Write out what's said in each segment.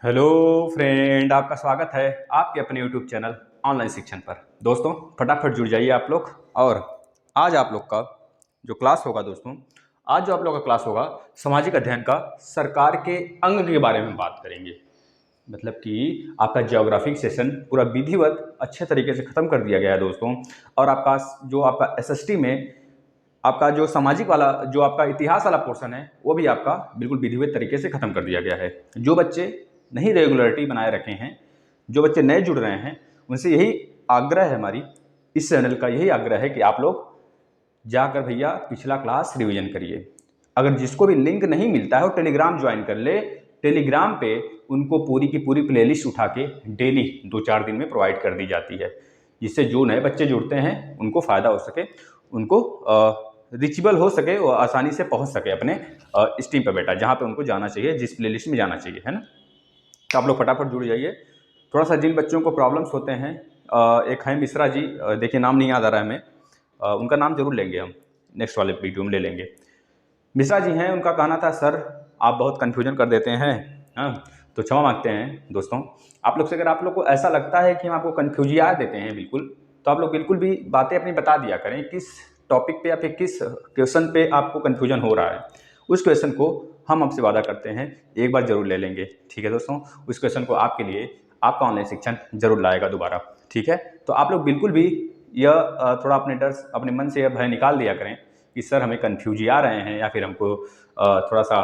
Hello friend, आपका स्वागत है आपके अपने यूट्यूब चैनल ऑनलाइन शिक्षण पर। दोस्तों फटाफट जुड़ जाइए आप लोग। और आज आप लोग का जो क्लास होगा दोस्तों, आज जो आप लोग का क्लास होगा सामाजिक अध्ययन का सरकार के अंग के बारे में बात करेंगे। मतलब कि आपका ज्योग्राफिक सेशन पूरा विधिवत अच्छे तरीके से ख़त्म कर दिया गया है दोस्तों। और आपका जो आपका एसएसटी में आपका जो सामाजिक वाला जो आपका इतिहास वाला पोर्शन है वो भी आपका बिल्कुल विधिवत तरीके से ख़त्म कर दिया गया है। जो बच्चे नहीं रेगुलरिटी बनाए रखे हैं, जो बच्चे नए जुड़ रहे हैं, उनसे यही आग्रह है, हमारी इस चैनल का यही आग्रह है कि आप लोग जाकर भैया पिछला क्लास रिवीजन करिए। अगर जिसको भी लिंक नहीं मिलता है वो टेलीग्राम ज्वाइन कर ले। टेलीग्राम पे उनको पूरी की पूरी प्लेलिस्ट उठा के डेली 2-4 दिन में प्रोवाइड कर दी जाती है, जिससे जो नए बच्चे जुड़ते हैं उनको फ़ायदा हो सके, उनको रिचेबल हो सके, वो आसानी से पहुंच सके अपने स्ट्रीम पर बेटा, जहाँ पे उनको जाना चाहिए, जिस प्लेलिस्ट में जाना चाहिए, है ना। तो आप लोग फटाफट जुड़ जाइए। थोड़ा सा जिन बच्चों को प्रॉब्लम्स होते हैं, एक है मिश्रा जी, देखिए नाम नहीं याद आ रहा है हमें, उनका नाम जरूर लेंगे हम, नेक्स्ट वाले वीडियो में ले लेंगे। मिश्रा जी हैं, उनका कहना था सर आप बहुत कन्फ्यूजन कर देते हैं। हाँ, तो क्षमा मांगते हैं दोस्तों आप लोग से। अगर आप लोग को ऐसा लगता है कि हम आपको कन्फ्यूजिया देते हैं बिल्कुल, तो आप लोग बिल्कुल भी बातें अपनी बता दिया करें, किस टॉपिक पे या फिर किस क्वेश्चन पे आपको कन्फ्यूजन हो रहा है। उस क्वेश्चन को हम आपसे वादा करते हैं एक बार जरूर ले लेंगे, ठीक है दोस्तों। उस क्वेश्चन को आपके लिए आपका ऑनलाइन शिक्षण जरूर लाएगा दोबारा, ठीक है। तो आप लोग बिल्कुल भी यह थोड़ा अपने डर अपने मन से यह भय निकाल दिया करें कि सर हमें कन्फ्यूज आ रहे हैं या फिर हमको थोड़ा सा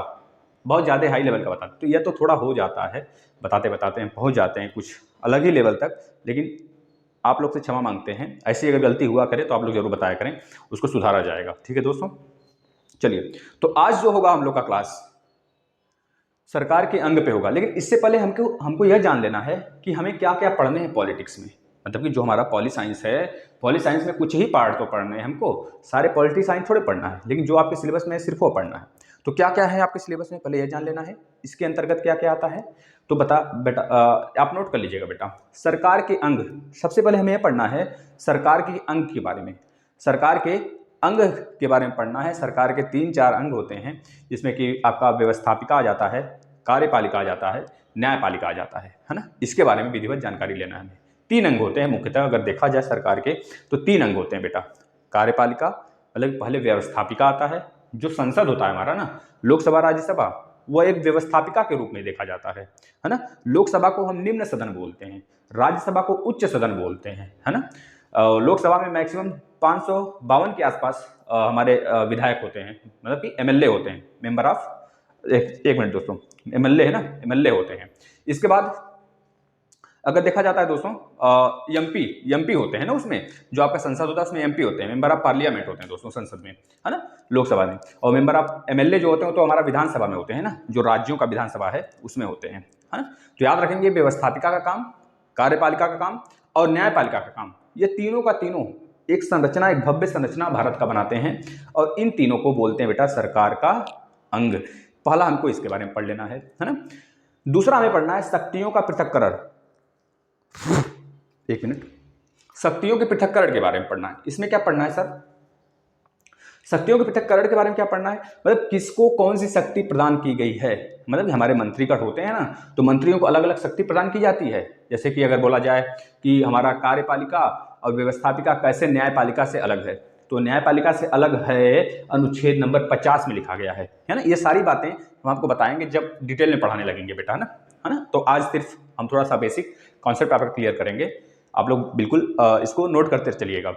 बहुत ज़्यादा हाई लेवल का बताते, तो यह तो थोड़ा हो जाता है, बताते बताते हैं पहुँच जाते हैं कुछ अलग ही लेवल तक। लेकिन आप लोग से क्षमा मांगते हैं, ऐसी अगर गलती हुआ करे तो आप लोग जरूर बताया करें, उसको सुधारा जाएगा, ठीक है दोस्तों। चलिए, तो आज जो होगा हम लोग का क्लास सरकार के अंग पे होगा। लेकिन इससे पहले हमको हमको यह जान लेना है कि हमें क्या क्या पढ़ने हैं पॉलिटिक्स में। मतलब कि जो हमारा पॉली साइंस है, पॉली साइंस में कुछ ही पार्ट तो पढ़ने हैं हमको, सारे पॉलिटी साइंस थोड़े पढ़ना है, लेकिन जो आपके सिलेबस में है सिर्फ वो पढ़ना है। तो क्या क्या है आपके सिलेबस में पहले यह जान लेना है, इसके अंतर्गत क्या क्या आता है। तो बता बेटा, आप नोट कर लीजिएगा बेटा। सरकार के अंग, सबसे पहले हमें यह पढ़ना है सरकार के अंग के बारे में। सरकार के अंग के बारे में पढ़ना है। सरकार के 3-4 अंग होते हैं, जिसमें कि आपका व्यवस्थापिका आ जाता है, कार्यपालिका आ जाता है, न्यायपालिका आ जाता है ना। इसके बारे में विधिवत जानकारी लेना है हमें। 3 अंग होते हैं मुख्यतः, अगर देखा जाए सरकार के तो 3 अंग होते हैं बेटा। कार्यपालिका, मतलब पहले व्यवस्थापिका आता है, जो संसद होता है हमारा ना, लोकसभा राज्यसभा, वह एक व्यवस्थापिका के रूप में देखा जाता है ना। लोकसभा को हम निम्न सदन बोलते हैं, राज्यसभा को उच्च सदन बोलते हैं, है ना। लोकसभा में मैक्सिमम 552 के आसपास हमारे विधायक होते हैं, मतलब कि एमएलए होते हैं, मेंबर ऑफ, एक मिनट दोस्तों, एमएलए है ना, एमएलए होते हैं। इसके बाद अगर देखा जाता है दोस्तों, एमपी होते हैं ना, उसमें जो आपका संसद होता है उसमें एमपी होते हैं, मेंबर ऑफ पार्लियामेंट होते हैं दोस्तों संसद में, है ना, लोकसभा में। और मेंबर ऑफ एमएलए जो होते हैं तो हमारा विधानसभा में होते हैं ना, जो राज्यों का विधानसभा है उसमें होते हैं, है ना। तो याद रखेंगे व्यवस्थापिका का काम, कार्यपालिका का काम और न्यायपालिका का काम, ये तीनों का तीनों एक संरचना, एक भव्य संरचना भारत का बनाते हैं। और इन तीनों को बोलते हैं बेटा सरकार का अंग। पहला हमको इसके बारे में पढ़ लेना है ना। दूसरा हमें पढ़ना है शक्तियों का पृथक्करण। एक मिनट, शक्तियों के पृथक्करण के बारे में पढ़ना है। इसमें क्या पढ़ना है सर? शक्तियों के पृथक्करण के बारे में क्या पढ़ना है, मतलब किसको कौन सी शक्ति प्रदान की गई है। मतलब हमारे मंत्रीगण होते हैं ना, तो मंत्रियों को अलग अलग शक्ति प्रदान की जाती है। जैसे कि अगर बोला जाए कि हमारा कार्यपालिका और व्यवस्थापिका कैसे न्यायपालिका से अलग है, तो न्यायपालिका से अलग है अनुच्छेद नंबर 50 में लिखा गया है ना। ये सारी बातें हम आपको बताएंगे जब डिटेल में पढ़ाने लगेंगे बेटा, है ना। तो आज सिर्फ हम थोड़ा सा बेसिक कॉन्सेप्ट आपका क्लियर करेंगे, आप लोग बिल्कुल इसको नोट करते चलिएगा।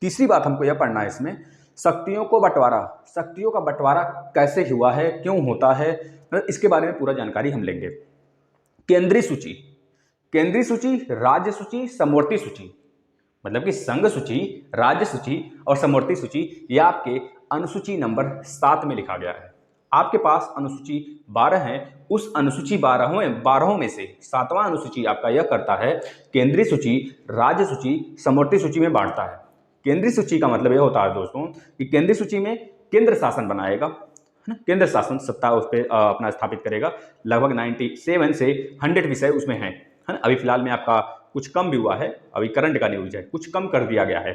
तीसरी बात हमको यह पढ़ना है इसमें, शक्तियों को बंटवारा, शक्तियों का बंटवारा कैसे हुआ है, क्यों होता है, इसके बारे में पूरा जानकारी हम लेंगे। केंद्रीय सूची, केंद्रीय सूची, राज्य सूची, समवर्ती सूची, मतलब कि संघ सूची, राज्य सूची और समवर्ती सूची, यह आपके अनुसूची नंबर 7 में लिखा गया है। आपके पास अनुसूची 12 है, उस अनुसूची 12 में से 7वां अनुसूची आपका यह करता है केंद्रीय सूची, राज्य सूची, समवर्ती सूची में बांटता है। केंद्रीय सूची का मतलब यह होता है दोस्तों कि केंद्रीय सूची में केंद्र शासन बनाएगा, है ना, केंद्र शासन सत्ता उस पर अपना स्थापित करेगा। लगभग 97 से 100 विषय उसमें है ना। अभी फिलहाल में आपका कुछ कम भी हुआ है, अभी करंट का न्यूज है, कुछ कम कर दिया गया है।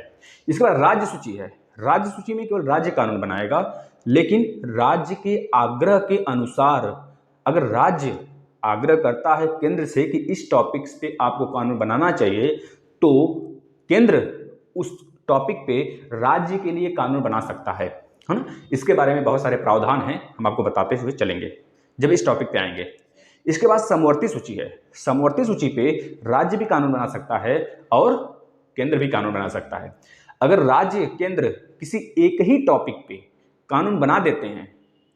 इसके बाद राज्य सूची है, राज्य सूची में केवल राज्य कानून बनाएगा, लेकिन राज्य के आग्रह के अनुसार, अगर राज्य आग्रह करता है केंद्र से कि इस टॉपिक्स पे आपको कानून बनाना चाहिए, तो केंद्र उस टॉपिक पे राज्य के लिए कानून बना सकता है ना। इसके बारे में बहुत सारे प्रावधान हैं, हम आपको बताते हुए चलेंगे जब इस टॉपिक पे आएंगे। इसके बाद समवर्ती सूची है। समवर्ती सूची पे राज्य भी कानून बना सकता है और केंद्र भी कानून बना सकता है। अगर राज्य केंद्र किसी एक ही टॉपिक पे कानून बना देते हैं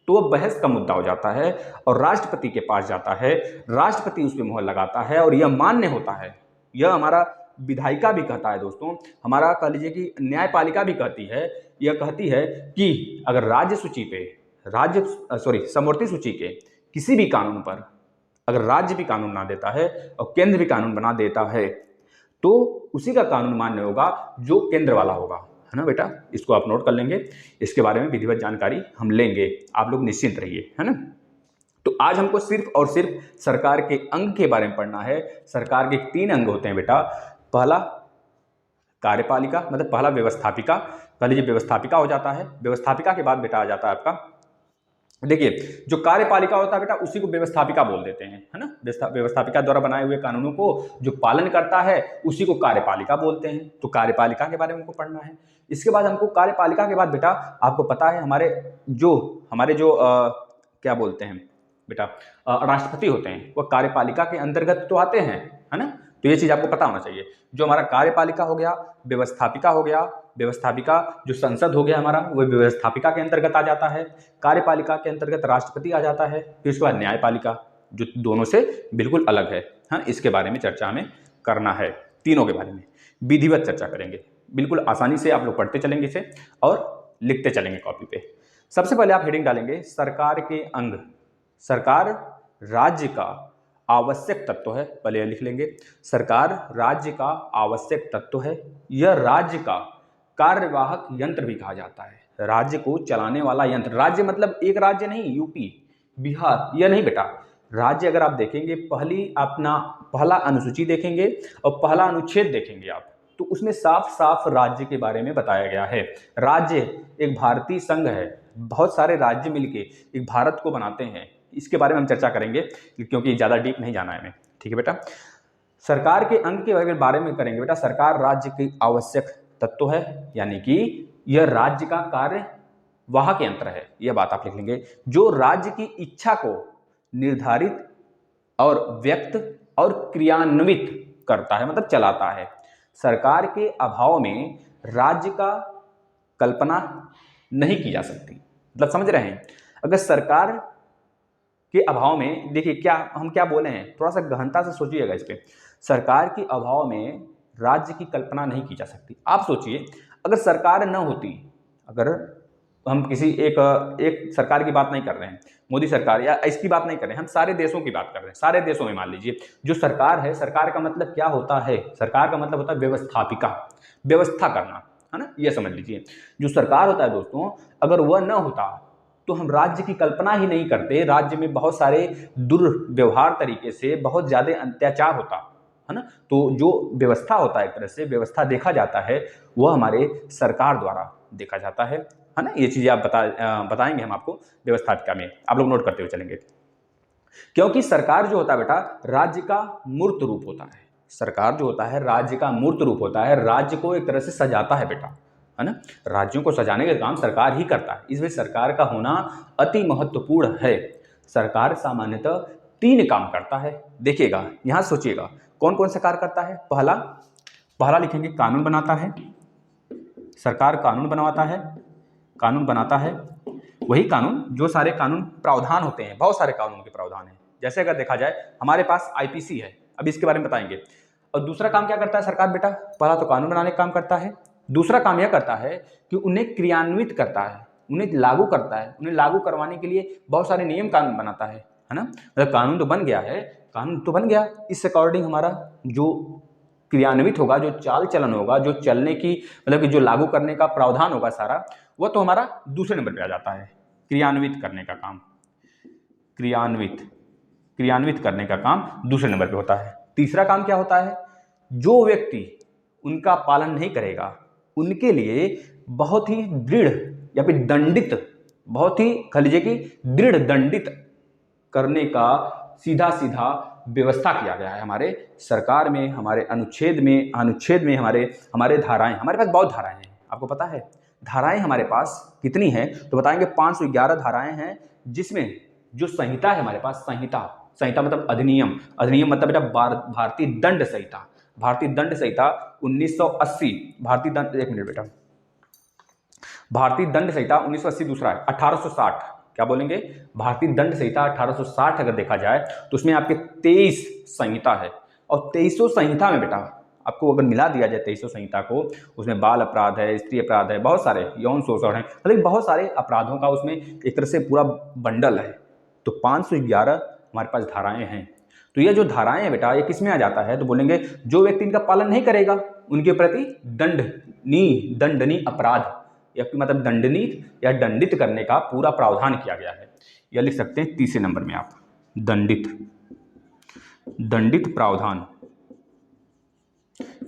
तो वह बहस का मुद्दा हो जाता है और राष्ट्रपति के पास जाता है, राष्ट्रपति उस पर मोहर लगाता है और यह मान्य होता है। यह हमारा विधायिका भी कहता है दोस्तों, हमारा कह लीजिए कि न्यायपालिका भी कहती है, यह कहती है कि अगर राज्य सूची पे समवर्ती सूची के किसी भी कानून पर अगर राज्य भी कानून बना देता है और केंद्र भी कानून बना देता है तो उसी का कानून मान्य होगा जो केंद्र वाला होगा, है ना बेटा। इसको आप नोट कर लेंगे, इसके बारे में विधिवत जानकारी हम लेंगे, आप लोग निश्चिंत रहिए, है ना। तो आज हमको सिर्फ और सिर्फ सरकार के अंग के बारे में पढ़ना है। सरकार के 3 अंग होते हैं बेटा। पहला कार्यपालिका, मतलब पहला व्यवस्थापिका, कह लीजिए व्यवस्थापिका हो जाता है। व्यवस्थापिका के बाद बेटा आ जाता है आपका, देखिए जो कार्यपालिका होता है बेटा उसी को व्यवस्थापिका बोल देते हैं, है ना। व्यवस्थापिका द्वारा बनाए हुए कानूनों को जो पालन करता है उसी को कार्यपालिका बोलते हैं। तो कार्यपालिका के बारे में हमको पढ़ना है। इसके बाद हमको कार्यपालिका के बाद बेटा आपको पता है हमारे जो क्या बोलते हैं बेटा राष्ट्रपति होते हैं, वह कार्यपालिका के अंतर्गत तो आते हैं, है ना। तो ये चीज आपको पता होना चाहिए। जो हमारा कार्यपालिका हो गया, व्यवस्थापिका हो गया, व्यवस्थापिका जो संसद हो गया हमारा वो व्यवस्थापिका के अंतर्गत आ जाता है। कार्यपालिका के अंतर्गत राष्ट्रपति आ जाता है। फिर उसके बाद न्यायपालिका जो दोनों से बिल्कुल अलग है, हाँ। इसके बारे में चर्चा हमें करना है, तीनों के बारे में विधिवत चर्चा करेंगे। बिल्कुल आसानी से आप लोग पढ़ते चलेंगे इसे और लिखते चलेंगे कॉपी पे। सबसे पहले आप हेडिंग डालेंगे सरकार के अंग। सरकार राज्य का आवश्यक तत्व है, पहले लिख लेंगे। सरकार राज्य का आवश्यक तत्व है। यह राज्य का कार्यवाहक यंत्र भी कहा जाता है। राज्य को चलाने वाला यंत्र। राज्य मतलब एक राज्य नहीं, यूपी बिहार यह नहीं बेटा। राज्य अगर आप देखेंगे पहला अनुसूची देखेंगे और पहला अनुच्छेद देखेंगे आप, तो उसमें साफ साफ राज्य के बारे में बताया गया है। राज्य एक भारतीय संघ है, बहुत सारे राज्य मिलके एक भारत को बनाते हैं। इसके बारे में हम चर्चा करेंगे क्योंकि ज़्यादा डीप नहीं जाना है हमें, ठीक है बेटा। सरकार के अंग के बारे में करेंगे बेटा। सरकार राज्य की आवश्यक तत्व है, यानी कि यह राज्य का कार्यवाहक यंत्र है, यह बात आप लिख लेंगे। जो राज्य की इच्छा को निर्धारित और व्यक्त और क्रियान्वित करता है, मतलब चलाता है। सरकार के अभाव में राज्य का कल्पना नहीं की जा सकती, मतलब समझ रहे हैं। अगर सरकार के अभाव में, देखिए हम क्या बोले हैं, थोड़ा सा गहनता से सोचिएगा इस पे। सरकार के अभाव में राज्य की कल्पना नहीं की जा सकती। आप सोचिए अगर सरकार न होती, अगर हम किसी एक सरकार की बात नहीं कर रहे हैं, मोदी सरकार या इसकी बात नहीं कर रहे हैं, हम सारे देशों की बात कर रहे हैं। सारे देशों में मान लीजिए जो सरकार है, सरकार का मतलब क्या होता है? सरकार का मतलब होता है व्यवस्थापिका, व्यवस्था करना, है ना। यह समझ लीजिए जो सरकार होता है दोस्तों, अगर वह न होता तो हम राज्य की कल्पना ही नहीं करते। राज्य में बहुत सारे दुर्व्यवहार तरीके से बहुत ज़्यादा अत्याचार होता, है ना। तो जो व्यवस्था होता है, एक तरह से व्यवस्था देखा जाता है, वह हमारे सरकार द्वारा देखा जाता है ना। ये चीज़ें आप बताएंगे हम आपको व्यवस्थापिका में, आप लोग नोट करते हुए चलेंगे। क्योंकि सरकार जो होता है बेटा राज्य का मूर्त रूप होता है। सरकार जो होता है राज्य का मूर्त रूप होता है, राज्य को एक तरह से सजाता है बेटा, है ना। राज्यों को सजाने का काम सरकार ही करता है, इसलिए सरकार का होना अति महत्वपूर्ण है। सरकार सामान्यतः 3 काम करता है। देखिएगा यहाँ सोचिएगा कौन कौन सा कार्य करता है। पहला लिखेंगे कानून बनाता है। सरकार कानून बनाता है। वही कानून, जो सारे कानून प्रावधान होते हैं, बहुत सारे कानून के प्रावधान हैं। जैसे अगर देखा जाए हमारे पास आईपीसी है, अब इसके बारे में बताएंगे। और दूसरा काम क्या करता है सरकार बेटा? पहला तो कानून बनाने का काम करता है, दूसरा काम यह करता है कि उन्हें क्रियान्वित करता है, उन्हें लागू करता है। उन्हें लागू करवाने के लिए बहुत सारे नियम कानून बनाता है ना। मतलब कानून तो बन गया है, कानून तो बन गया, इस अकॉर्डिंग हमारा जो क्रियान्वित होगा, जो चाल चलन होगा, जो चलने की मतलब कि जो लागू करने का प्रावधान होगा सारा, वह तो हमारा दूसरे नंबर पे आ जाता है। क्रियान्वित करने का काम, क्रियान्वित करने का काम दूसरे नंबर पे होता है। तीसरा काम क्या होता है? जो व्यक्ति उनका पालन नहीं करेगा उनके लिए बहुत ही दृढ़ या फिर दंडित, बहुत ही कह लीजिए कि दृढ़ दंडित करने का सीधा सीधा व्यवस्था किया गया है हमारे सरकार में, हमारे अनुच्छेद में हमारे धाराएं, हमारे पास बहुत धाराएं हैं। आपको पता है धाराएं हमारे पास कितनी हैं? तो बताएंगे 511 धाराएं हैं, जिसमें जो संहिता है हमारे पास, संहिता मतलब अधिनियम मतलब बेटा भारतीय दंड संहिता 1980, भारतीय दंड संहिता 1980 दूसरा है 1860, क्या बोलेंगे? भारतीय दंड संहिता 1860 अगर देखा जाए तो उसमें आपके 23 संहिता है, और 23 संहिता में बेटा आपको अगर मिला दिया जाए 23 संहिता को, उसमें बाल अपराध है, स्त्री अपराध है, बहुत सारे यौन शोषण है, मतलब बहुत सारे अपराधों का उसमें एक तरह से पूरा बंडल है। तो 511 हमारे पास धाराएं हैं। तो ये जो धाराएं हैं बेटा, ये किसमें आ जाता है? तो बोलेंगे जो व्यक्ति इनका पालन नहीं करेगा उनके प्रति दंडनीय अपराध, या मतलब दंडनीय या दंडित करने का पूरा प्रावधान किया गया है। यह लिख सकते हैं 30 नंबर में आप, दंडित प्रावधान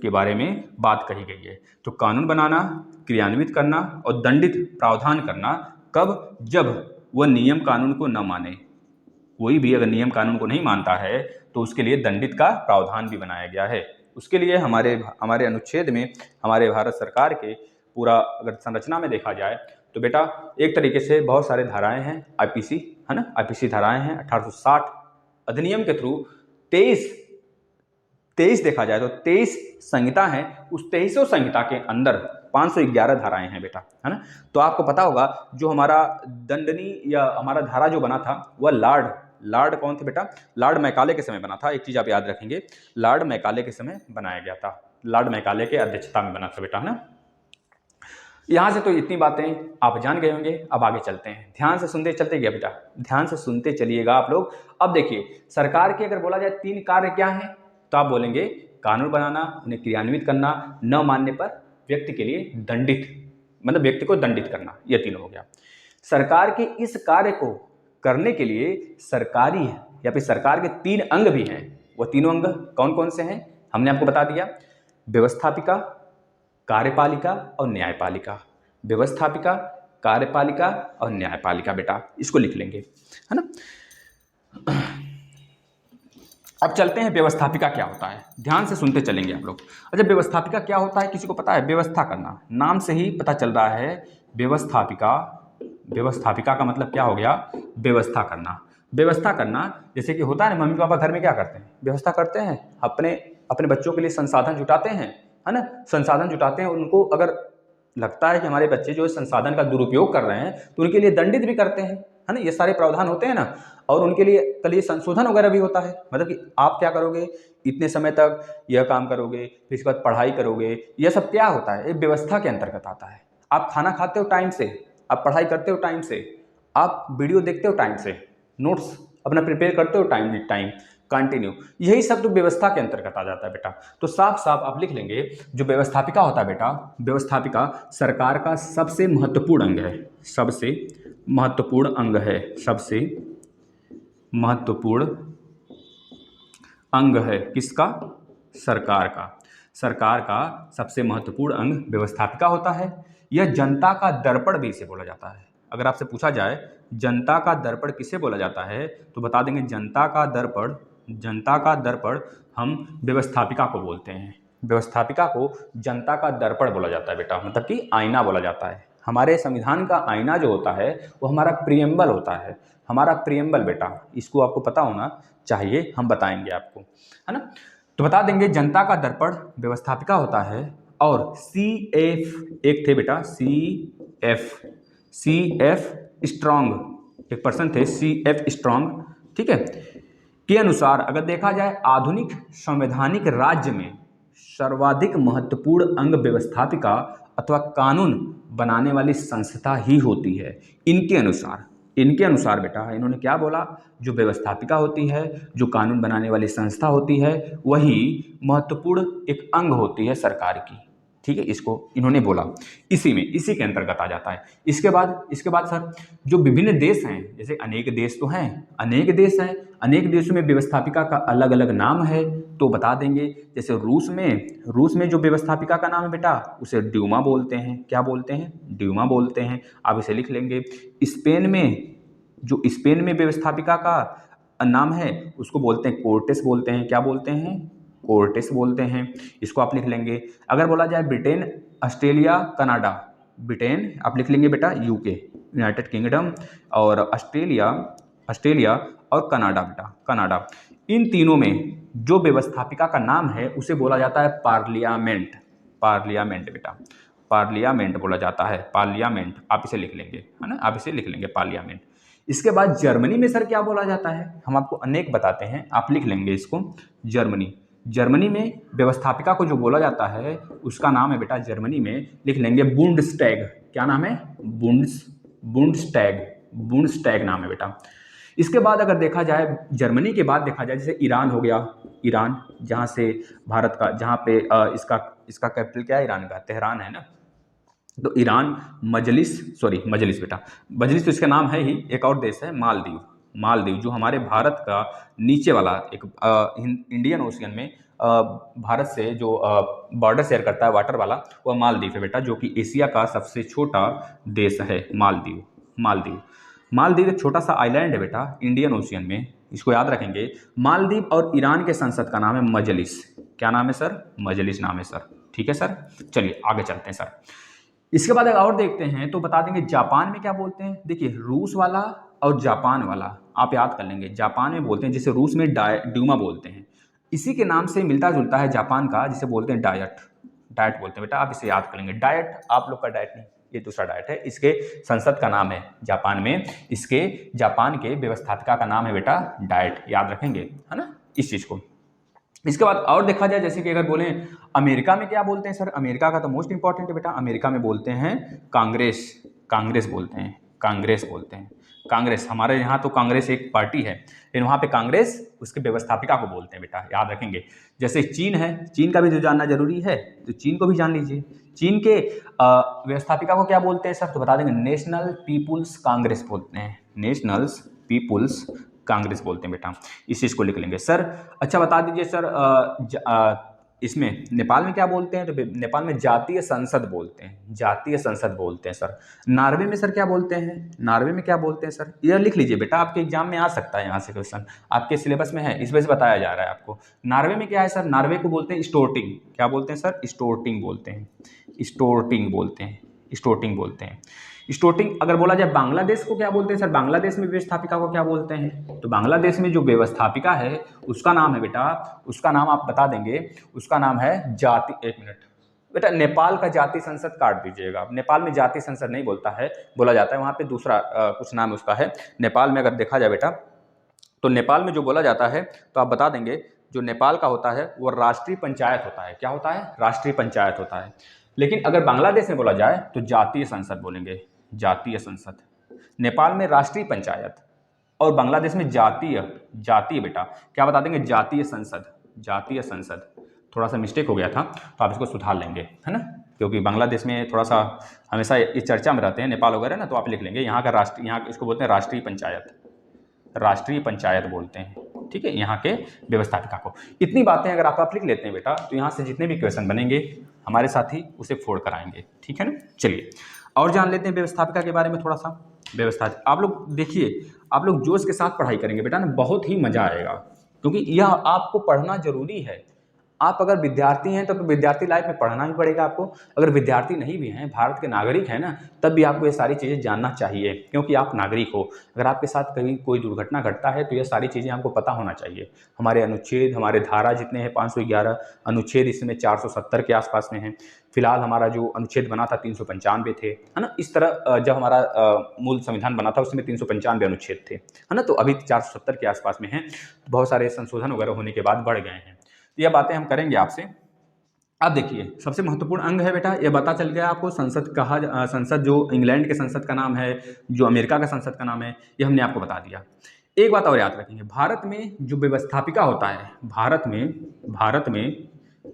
के बारे में बात कही गई है। तो कानून बनाना, क्रियान्वित करना और दंडित प्रावधान करना, कब? जब वह नियम कानून को न माने। कोई भी अगर नियम कानून को नहीं मानता है तो उसके लिए दंडित का प्रावधान भी बनाया गया है। उसके लिए हमारे अनुच्छेद में, हमारे भारत सरकार के पूरा अगर संरचना में देखा जाए तो बेटा एक तरीके से बहुत सारे धाराएं हैं, आईपीसी है ना, आईपीसी धाराएं हैं। 1860 अधिनियम के थ्रू 23 देखा जाए तो 23 संहिता हैं। उस 23 संहिता के अंदर 511 धाराएं हैं बेटा, है ना। तो आपको पता होगा जो हमारा दंडनीय या हमारा धारा जो बना था वह लॉर्ड कौन थे बेटा? लॉर्ड मैकाले के समय बना था। एक चीज आप याद रखेंगे, लॉर्ड मैकाले के समय बनाया गया था, लॉर्ड मैकाले के अध्यक्षता में बना था बेटा, है ना। यहां से तो इतनी बातें आप जान गए होंगे। अब आगे चलते हैं, ध्यान से सुनते चलते गया बेटा, ध्यान से सुनते चलिएगा आप लोग। अब देखिए सरकार के अगर बोला जाए 3 कार्य क्या हैं, तो आप बोलेंगे कानून बनाना, उन्हें क्रियान्वित करना, न मानने पर व्यक्ति के लिए दंडित, मतलब व्यक्ति को दंडित करना, यह तीनों हो गया। सरकार के इस कार्य को करने के लिए सरकारी या फिर सरकार के 3 अंग भी हैं। वो तीनों अंग कौन कौन से हैं हमने आपको बता दिया, व्यवस्थापिका, कार्यपालिका और न्यायपालिका। व्यवस्थापिका, कार्यपालिका और न्यायपालिका बेटा, इसको लिख लेंगे, है ना। अब चलते हैं व्यवस्थापिका क्या होता है, ध्यान से सुनते चलेंगे आप लोग। अच्छा व्यवस्थापिका क्या होता है, किसी को पता है? व्यवस्था करना, नाम से ही पता चल रहा है। व्यवस्थापिका का मतलब क्या हो गया? व्यवस्था करना। जैसे कि होता है ना, मम्मी पापा घर में क्या करते हैं? व्यवस्था करते हैं, अपने बच्चों के लिए संसाधन जुटाते हैं, है ना, संसाधन जुटाते हैं। उनको अगर लगता है कि हमारे बच्चे जो संसाधन का दुरुपयोग कर रहे हैं तो उनके लिए दंडित भी करते हैं, है ना। ये सारे प्रावधान होते हैं ना, और उनके लिए कल ये संशोधन वगैरह भी होता है। मतलब कि आप क्या करोगे, इतने समय तक यह काम करोगे, फिर इसके बाद पढ़ाई करोगे, यह सब क्या होता है? एक व्यवस्था के अंतर्गत आता है। आप खाना खाते हो टाइम से, आप पढ़ाई करते हो टाइम से, आप वीडियो देखते हो टाइम से, नोट्स अपना प्रिपेयर करते हो टाइम कंटिन्यू, यही सब तो व्यवस्था के अंतर्गत आ जाता है बेटा। तो साफ साफ आप लिख लेंगे, जो व्यवस्थापिका होता है बेटा, व्यवस्थापिका सरकार का सबसे महत्वपूर्ण अंग है, सबसे महत्वपूर्ण अंग है। किसका? सरकार का सबसे महत्वपूर्ण अंग व्यवस्थापिका होता है। यह जनता का दर्पण भी इसे बोला जाता है। अगर आपसे पूछा जाए जनता का दर्पण किसे बोला जाता है, तो बता देंगे जनता का दर्पण हम व्यवस्थापिका को बोलते हैं। व्यवस्थापिका को जनता का दर्पण बोला जाता है बेटा, मतलब कि आईना बोला जाता है। हमारे संविधान का आईना जो होता है वो हमारा प्रियम्बल होता है, हमारा प्रियम्बल बेटा, इसको आपको पता होना चाहिए, हम बताएंगे आपको, है ना। तो बता देंगे जनता का दर्पण व्यवस्थापिका होता है। और CF एक थे बेटा, CF स्ट्रॉन्ग, एक पर्सन थे CF स्ट्रॉन्ग, ठीक है, के अनुसार अगर देखा जाए आधुनिक संवैधानिक राज्य में सर्वाधिक महत्वपूर्ण अंग व्यवस्थापिका अथवा कानून बनाने वाली संस्था ही होती है। इनके अनुसार बेटा, इन्होंने क्या बोला, जो व्यवस्थापिका होती है, जो कानून बनाने वाली संस्था होती है, वही महत्वपूर्ण एक अंग होती है सरकार की, ठीक है, इसको इन्होंने बोला, इसी के अंतर्गत आ जाता है। इसके बाद सर जो विभिन्न देश हैं, जैसे अनेक देशों में व्यवस्थापिका का अलग अलग नाम है, तो बता देंगे। जैसे रूस में जो व्यवस्थापिका का नाम है बेटा, उसे ड्यूमा बोलते हैं। क्या बोलते हैं? ड्यूमा बोलते हैं, आप इसे लिख लेंगे। स्पेन में व्यवस्थापिका का नाम है उसको बोलते हैं कोर्टेस बोलते हैं। क्या बोलते हैं? कोर्टेस बोलते हैं। इसको आप लिख लेंगे। अगर बोला जाए ब्रिटेन, ऑस्ट्रेलिया, कनाडा, ब्रिटेन आप लिख लेंगे बेटा यूके, यूनाइटेड किंगडम, और ऑस्ट्रेलिया, ऑस्ट्रेलिया और कनाडा बेटा, कनाडा। इन तीनों में जो व्यवस्थापिका का नाम है उसे बोला जाता है पार्लियामेंट। पार्लियामेंट बेटा, पार्लियामेंट बोला जाता है, पार्लियामेंट आप इसे लिख लेंगे, है ना, आप इसे लिख लेंगे पार्लियामेंट। इसके बाद जर्मनी में सर क्या बोला जाता है, हम आपको अनेक बताते हैं, आप लिख लेंगे इसको जर्मनी। जर्मनी में व्यवस्थापिका को जो बोला जाता है उसका नाम है बेटा, जर्मनी में लिख लेंगे बुंडस्टैग। क्या नाम है? बुंडस्टैग, बुंडस्टैग नाम है बेटा। इसके बाद अगर देखा जाए, जर्मनी के बाद देखा जाए जैसे ईरान हो गया, ईरान जहाँ से भारत का, जहाँ पे इसका कैपिटल क्या है, ईरान का तेहरान है ना। तो ईरान, मजलिस बेटा, मजलिस तो इसका नाम है ही। एक और देश है मालदीव, मालदीव जो हमारे भारत का नीचे वाला एक इंडियन ओशियन में भारत से जो बॉर्डर शेयर करता है वाटर वाला, वह मालदीव है बेटा, जो कि एशिया का सबसे छोटा देश है मालदीव। मालदीव, मालदीव एक छोटा सा आइलैंड है बेटा इंडियन ओशियन में, इसको याद रखेंगे। मालदीव और ईरान के संसद का नाम है मजलिस। क्या नाम है सर? मजलिस नाम है सर। ठीक है सर, चलिए आगे चलते हैं सर। इसके बाद अगर और देखते हैं तो बता देंगे जापान में क्या बोलते हैं। देखिए रूस वाला और जापान वाला आप याद कर लेंगे। जापान में बोलते हैं, जिसे रूस में ड्यूमा बोलते हैं, इसी के नाम से मिलता जुलता है जापान का, जिसे बोलते हैं डायट। डायट बोलते हैं बेटा, आप इसे याद कर लेंगे। डायट आप लोग का डायट नहीं, ये दूसरा डायट है। इसके संसद का नाम है जापान में, इसके जापान के व्यवस्थापिका का नाम है बेटा डायट, याद रखेंगे, है ना इस चीज़ को। इसके बाद और देखा जाए, जैसे कि अगर बोलें अमेरिका में क्या बोलते हैं सर, अमेरिका का तो मोस्ट इंपॉर्टेंट है बेटा, अमेरिका में बोलते हैं कांग्रेस। कांग्रेस बोलते हैं, कांग्रेस बोलते हैं, कांग्रेस। हमारे यहाँ तो कांग्रेस एक पार्टी है, लेकिन वहाँ पे कांग्रेस उसके व्यवस्थापिका को बोलते हैं बेटा, याद रखेंगे। जैसे चीन है, चीन का भी जो जानना जरूरी है, तो चीन को भी जान लीजिए। चीन के व्यवस्थापिका को क्या बोलते हैं सर, तो बता देंगे नेशनल पीपुल्स कांग्रेस बोलते हैं, नेशनल्स पीपुल्स कांग्रेस बोलते हैं बेटा, इस चीज़ को लिख लेंगे सर। अच्छा बता दीजिए सर, इसमें नेपाल में क्या बोलते हैं, तो नेपाल में जातीय संसद बोलते हैं, जातीय संसद बोलते हैं सर। नॉर्वे में सर क्या बोलते हैं, नॉर्वे में क्या बोलते हैं सर, ये लिख लीजिए बेटा, आपके एग्जाम में आ सकता है यहाँ से क्वेश्चन, आपके सिलेबस में है, इस वजह से बताया जा रहा है आपको। नॉर्वे में क्या है सर, नॉर्वे को बोलते हैं स्टोर्टिंग। क्या बोलते हैं सर? स्टोर्टिंग बोलते हैं, स्टोर्टिंग बोलते हैं, स्टोर्टिंग बोलते हैं, स्टोर्टिंग। अगर बोला जाए बांग्लादेश को क्या बोलते हैं सर, बांग्लादेश में व्यवस्थापिका को क्या बोलते हैं, तो बांग्लादेश में जो व्यवस्थापिका है उसका नाम है बेटा, उसका नाम आप बता देंगे, उसका नाम है जाति, एक मिनट बेटा, नेपाल का जातीय संसद काट दीजिएगा, नेपाल में जातीय संसद नहीं बोलता है, बोला जाता है वहाँ पे दूसरा कुछ नाम उसका है। नेपाल में अगर देखा जाए बेटा, तो नेपाल में जो बोला जाता है, तो आप बता देंगे जो नेपाल का होता है वो राष्ट्रीय पंचायत होता है। क्या होता है? राष्ट्रीय पंचायत होता है। लेकिन अगर बांग्लादेश में बोला जाए तो जातीय संसद बोलेंगे, जातीय संसद। नेपाल में राष्ट्रीय पंचायत और बांग्लादेश में जातीय, जातीय बेटा क्या बता देंगे, जातीय संसद, जातीय संसद। थोड़ा सा मिस्टेक हो गया था तो आप इसको सुधार लेंगे, है ना, क्योंकि बांग्लादेश में थोड़ा सा हमेशा इस चर्चा में रहते हैं नेपाल वगैरह ना, तो आप लिख लेंगे यहाँ का राष्ट्रीय, यहाँ इसको बोलते हैं राष्ट्रीय पंचायत, राष्ट्रीय पंचायत बोलते हैं। ठीक है, यहाँ के व्यवस्थापिका को। इतनी बातें अगर आप लिख लेते हैं बेटा, तो यहाँ से जितने भी क्वेश्चन बनेंगे हमारे साथी उसे फोड़ कर आएंगे। ठीक है ना, चलिए और जान लेते हैं व्यवस्थापिका के बारे में थोड़ा सा। व्यवस्था आप लोग देखिए, आप लोग जोश के साथ पढ़ाई करेंगे बेटा ना, बहुत ही मजा आएगा, क्योंकि यह आपको पढ़ना जरूरी है। आप अगर विद्यार्थी हैं तो विद्यार्थी लाइफ में पढ़ना ही पड़ेगा आपको। अगर विद्यार्थी नहीं भी हैं, भारत के नागरिक हैं ना, तब भी आपको ये सारी चीज़ें जानना चाहिए, क्योंकि आप नागरिक हो। अगर आपके साथ कहीं कोई दुर्घटना घटता है तो ये सारी चीज़ें आपको पता होना चाहिए। हमारे अनुच्छेद, हमारे धारा जितने हैं 511 अनुच्छेद, इसमें 470 के आसपास में हैं। फिलहाल हमारा जो अनुच्छेद बना था 395 थे, है ना। इस तरह जब हमारा मूल संविधान बना था उसमें 395 अनुच्छेद थे, है ना। तो अभी 470 के आसपास में हैं। बहुत सारे संशोधन वगैरह होने के बाद बढ़ गए हैं। ये बातें हम करेंगे आपसे। अब देखिए, सबसे महत्वपूर्ण अंग है बेटा, ये पता चल गया आपको संसद कहा, संसद जो इंग्लैंड के संसद का नाम है, जो अमेरिका का संसद का नाम है, ये हमने आपको बता दिया। एक बात और याद रखेंगे, भारत में जो व्यवस्थापिका होता है, भारत में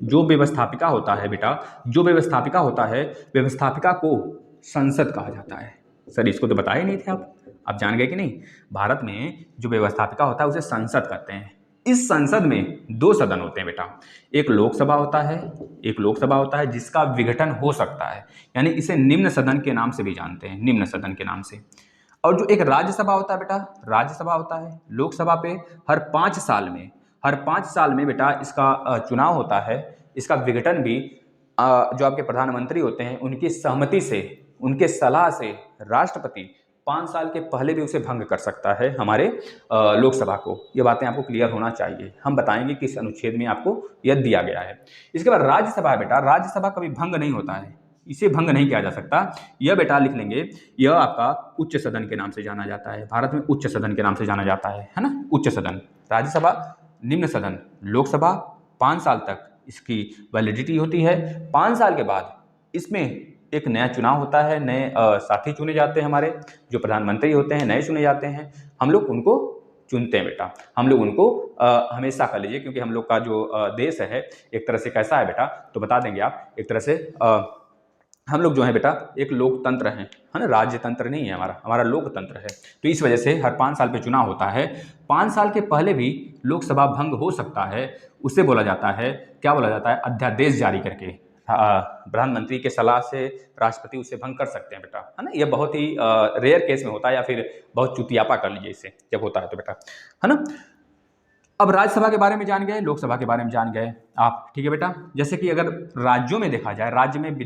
जो व्यवस्थापिका होता है बेटा, जो व्यवस्थापिका होता है, व्यवस्थापिका को संसद कहा जाता है। सर इसको तो बताए नहीं थे आप जान गए कि नहीं। भारत में जो व्यवस्थापिका होता है उसे संसद कहते हैं। इस संसद में 2 सदन होते हैं बेटा, एक लोकसभा होता है, एक लोकसभा होता है जिसका विघटन हो सकता है, यानी इसे निम्न सदन के नाम से भी जानते हैं, निम्न सदन के नाम से। और जो एक राज्यसभा होता है बेटा, राज्यसभा होता है, लोकसभा पे हर 5 साल में बेटा इसका चुनाव होता है। इसका विघटन भी जो आपके प्रधानमंत्री होते हैं उनकी सहमति से, उनके सलाह से राष्ट्रपति 5 साल के पहले भी उसे भंग कर सकता है हमारे लोकसभा को। ये बातें आपको क्लियर होना चाहिए। हम बताएंगे किस अनुच्छेद में आपको यह दिया गया है। इसके बाद राज्यसभा है बेटा, राज्यसभा कभी भंग नहीं होता है, इसे भंग नहीं किया जा सकता। यह बेटा लिख लेंगे, यह आपका उच्च सदन के नाम से जाना जाता है। भारत में उच्च सदन के नाम से जाना जाता है ना, उच्च सदन। राज्यसभा, निम्न सदन, लोकसभा 5 साल तक इसकी वैलिडिटी होती है। 5 साल के बाद इसमें एक नया चुनाव होता है, नए साथी चुने जाते हैं, हमारे जो प्रधानमंत्री होते हैं नए चुने जाते हैं। हम लोग उनको चुनते हैं बेटा, हम लोग उनको हमेशा कर लीजिए, क्योंकि हम लोग का जो देश है एक तरह से कैसा है बेटा, तो बता देंगे आप। एक तरह से हम लोग जो है बेटा एक लोकतंत्र हैं, है ना, राज्य तंत्र नहीं है हमारा, हमारा लोकतंत्र है। तो इस वजह से हर 5 साल पे चुनाव होता है। 5 साल के पहले भी लोकसभा भंग हो सकता है। उसे बोला जाता है, क्या बोला जाता है, अध्यादेश जारी करके प्रधानमंत्री के सलाह से राष्ट्रपति उसे भंग कर सकते हैं बेटा, है ना। यह बहुत ही रेयर केस में होता है, या फिर बहुत चुतियापा कर लीजिए इसे जब होता है तो बेटा, है ना। अब राज्यसभा के बारे में जान गए, लोकसभा के बारे में जान गए आप, ठीक है बेटा। जैसे कि अगर राज्यों में देखा जाए, राज्य में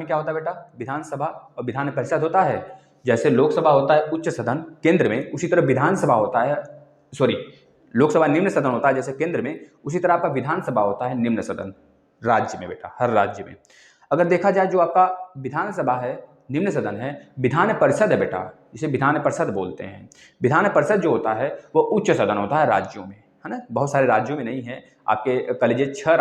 क्या होता है बेटा, विधानसभा और विधान परिषद होता है। जैसे लोकसभा होता है उच्च सदन केंद्र में, उसी तरह विधानसभा होता है, सॉरी, लोकसभा निम्न सदन होता है जैसे केंद्र में, उसी तरह आपका विधानसभा होता है निम्न सदन राज्य में बेटा, हर राज्य में। अगर देखा जाए जो आपका विधानसभा है, निम्न सदन है, विधान परिषद है बेटा, इसे विधान परिषद बोलते हैं। विधान परिषद जो होता है वो उच्च सदन होता है राज्यों में, है ना। बहुत सारे राज्यों में नहीं है, आपके कह लीजिए 6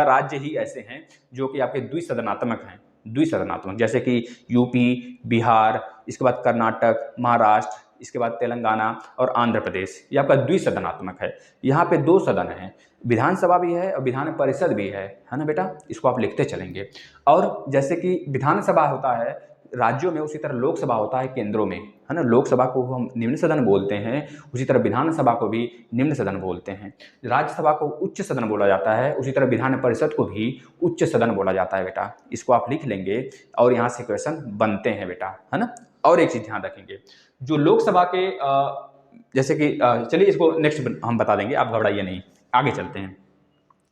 राज्य ही ऐसे हैं जो कि आपके द्विसदनात्मक हैं, द्विसदनात्मक, जैसे कि यूपी, बिहार, इसके बाद कर्नाटक, महाराष्ट्र, इसके बाद तेलंगाना और आंध्र प्रदेश, ये आपका द्विसदनात्मक है। यहाँ पे 2 सदन हैं, विधानसभा भी है और विधान परिषद भी है ना बेटा, इसको आप लिखते चलेंगे। और जैसे कि विधानसभा होता है राज्यों में, उसी तरह लोकसभा होता है केंद्रों में, है ना। लोकसभा को हम निम्न सदन बोलते हैं, उसी तरह विधानसभा को भी निम्न सदन बोलते हैं। राज्यसभा को उच्च सदन बोला जाता है, उसी तरह विधान परिषद को भी उच्च सदन बोला जाता है बेटा। इसको आप लिख लेंगे और यहाँ से क्वेश्चन बनते हैं बेटा, है ना। और एक चीज़ ध्यान रखेंगे, जो लोकसभा के जैसे कि चलिए इसको नेक्स्ट हम बता देंगे, आप घबराइए नहीं, आगे चलते हैं।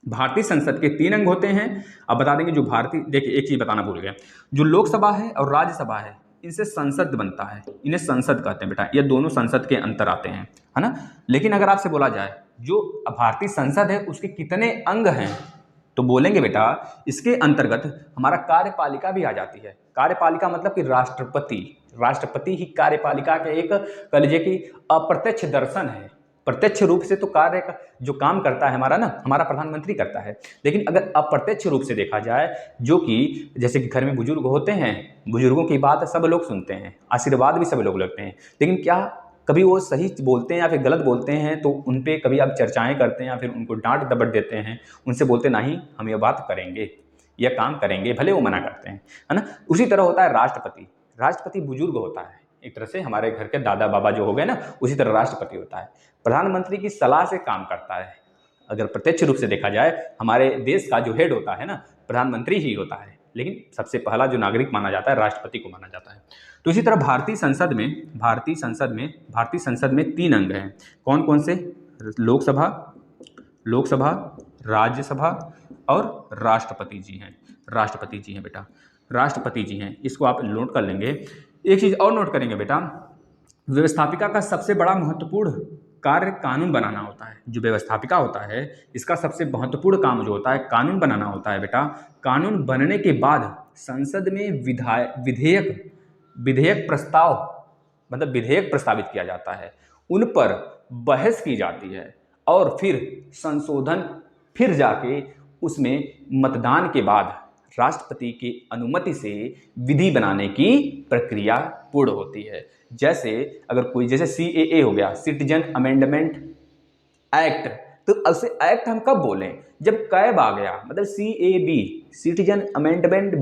भारतीय संसद के 3 अंग होते हैं। अब बता देंगे जो भारतीय, देखिए एक चीज बताना भूल गए, जो लोकसभा है और राज्यसभा है इनसे संसद बनता है, इन्हें संसद कहते हैं बेटा, ये दोनों संसद के अंतर आते हैं, है ना। लेकिन अगर आपसे बोला जाए जो भारतीय संसद है उसके कितने अंग हैं, तो बोलेंगे बेटा इसके अंतर्गत हमारा कार्यपालिका भी आ जाती है। कार्यपालिका मतलब कि राष्ट्रपति ही कार्यपालिका के एक कह लीजिए कि अप्रत्यक्ष दर्शन है। प्रत्यक्ष रूप से तो कार्य का जो काम करता है हमारा ना, हमारा प्रधानमंत्री करता है, लेकिन अगर अप्रत्यक्ष रूप से देखा जाए, जो कि जैसे कि घर में बुजुर्ग होते हैं, बुजुर्गों की बात सब लोग सुनते हैं, आशीर्वाद भी सब लोग लगते हैं, लेकिन क्या कभी वो सही बोलते हैं या फिर गलत बोलते हैं, तो उन पर कभी आप चर्चाएं करते हैं या फिर उनको डांट दबट देते हैं, उनसे बोलते नहीं हम ये बात करेंगे, यह काम करेंगे, भले वो मना करते हैं, है ना। उसी तरह होता है राष्ट्रपति बुजुर्ग होता है, एक तरह से हमारे घर के दादा बाबा जो हो गए ना, उसी तरह राष्ट्रपति होता है। प्रधानमंत्री की सलाह से काम करता है। अगर प्रत्यक्ष रूप से देखा जाए हमारे देश का जो हेड होता है ना, प्रधानमंत्री ही होता है, लेकिन सबसे पहला जो नागरिक माना जाता है राष्ट्रपति को माना जाता है। तो इसी तरह भारतीय संसद में 3 अंग हैं। कौन कौन से? लोकसभा, राज्यसभा और राष्ट्रपति जी हैं बेटा, राष्ट्रपति जी हैं। इसको आप नोट कर लेंगे। एक चीज और नोट करेंगे बेटा, व्यवस्थापिका का सबसे बड़ा महत्वपूर्ण कार्य कानून बनाना होता है। जो व्यवस्थापिका होता है इसका सबसे महत्वपूर्ण काम जो होता है कानून बनाना होता है बेटा। कानून बनने के बाद संसद में विधेयक प्रस्तावित किया जाता है, उन पर बहस की जाती है और फिर संशोधन, फिर जाके उसमें मतदान के बाद राष्ट्रपति की अनुमति से विधि बनाने की प्रक्रिया पूर्ण होती है। जैसे अगर कोई, जैसे CAA हो गया, सिटीजन अमेंडमेंट एक्ट, तो उसे एक्ट हम कब बोलें? जब कैब आ गया, मतलब CAB, सिटीजन अमेंडमेंट